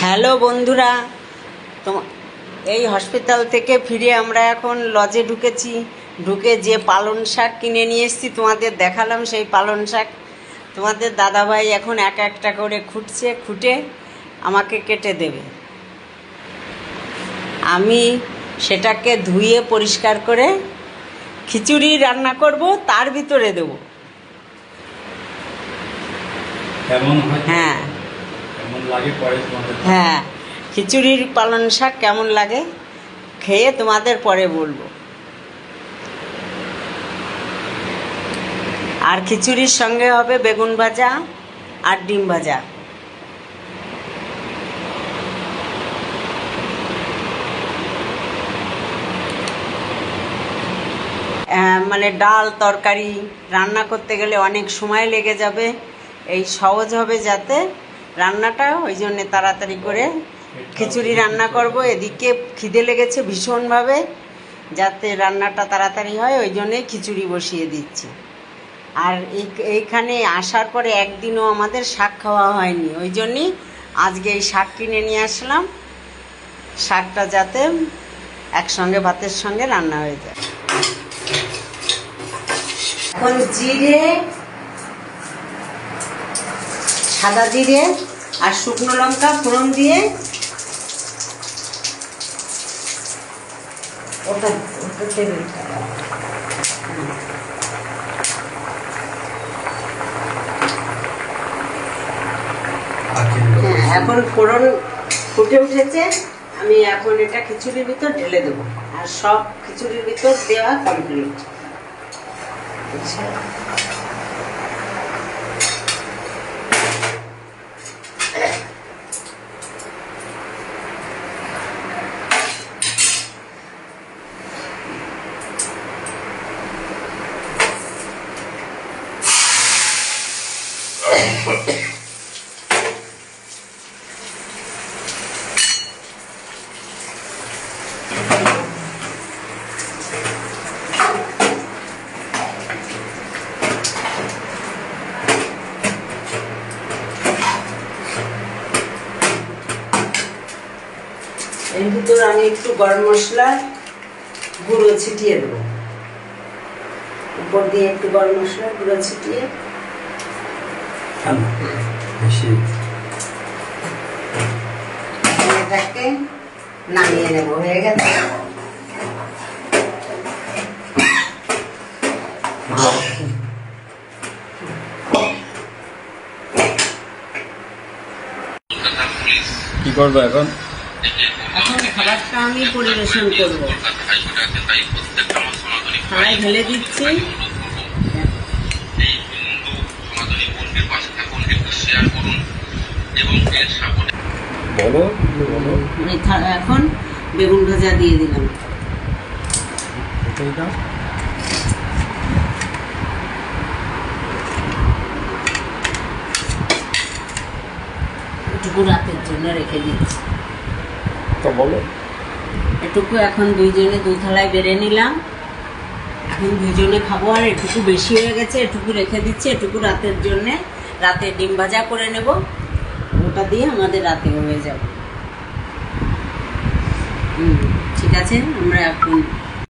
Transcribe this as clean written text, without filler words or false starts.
Hello বন্ধুরা, এই hospital থেকে ফিরে আমরা এখন লজে ঢুকেছি। ঢুকে যে পালং শাক কিনে নিয়ে এসেছি তোমাদের দেখালাম, সেই পালং শাক তোমাদের দাদাভাই এখন এক একটা করে খুঁটে আমাকে কেটে দেবে। আমি সেটাকে ধুয়ে পরিষ্কার করে খিচুড়ি রান্না করব, তার ভিতরে দেব। হ্যাঁ হ্যাঁ, খিচুড়ির পালং শাক কেমন লাগে খেয়ে তোমাদের পরে বলবো। আর খিচুড়ির সঙ্গে হবে বেগুন ভাজা আর ডিম ভাজা। মানে ডাল তরকারি রান্না করতে গেলে অনেক সময় লেগে যাবে, এই সহজ হবে যাতে রান্নাটা, ওই জন্যে তাড়াতাড়ি করে খিচুড়ি রান্না করব। এদিকে খিদে লেগেছে ভীষণভাবে, যাতে রান্নাটা তাড়াতাড়ি হয় ওই জন্যে খিচুড়ি বসিয়ে দিচ্ছি। আর এইখানে আসার পরে একদিনও আমাদের শাক খাওয়া হয়নি, ওই জন্যই আজকে এই শাক কিনে নিয়ে আসলাম। শাকটা যাতে একসঙ্গে ভাতের সঙ্গে রান্না হয়ে যায়। এখন জিরে, সাদা জিরে আর শুকনো লঙ্কা ফোড়ন দিয়ে ওটা দেবেন। এখন ফোড়ন ফুটে উঠেছে, আমি এখন এটা খিচুড়ির ভিতর ঢেলে দেবো। আর সব খিচুড়ির ভিতর দেওয়া কমপ্লিট। এর ভিতর আমি একটু গরম মশলা গুঁড়ো ছিটিয়ে দেবো, উপর দিয়ে একটু গরম মশলা গুঁড়ো ছিটিয়ে এটাকে নামিয়ে নেব। হয়ে গেছে। কি করবো এখন? এখন খাবারটা আমি পরিবেশন করব। থালায় ঢেলে দিচ্ছি। এখন বেগুন ভাজা দিয়ে দিলাম। এটুকু রাতের জন্য রেখে দিচ্ছি। এটুকু এখন দুইজনে দুই থালায় বেড়ে নিলাম। এখন দুইজনে খাবো, আর এটুকু বেশি হয়ে গেছে, এটুকু রেখে দিচ্ছি। এটুকু রাতের জন্যে, রাতে ডিম ভাজা করে নেব, ওটা দিয়ে আমাদের রাতে হয়ে যাবে। ঠিক আছে, আমরা এখন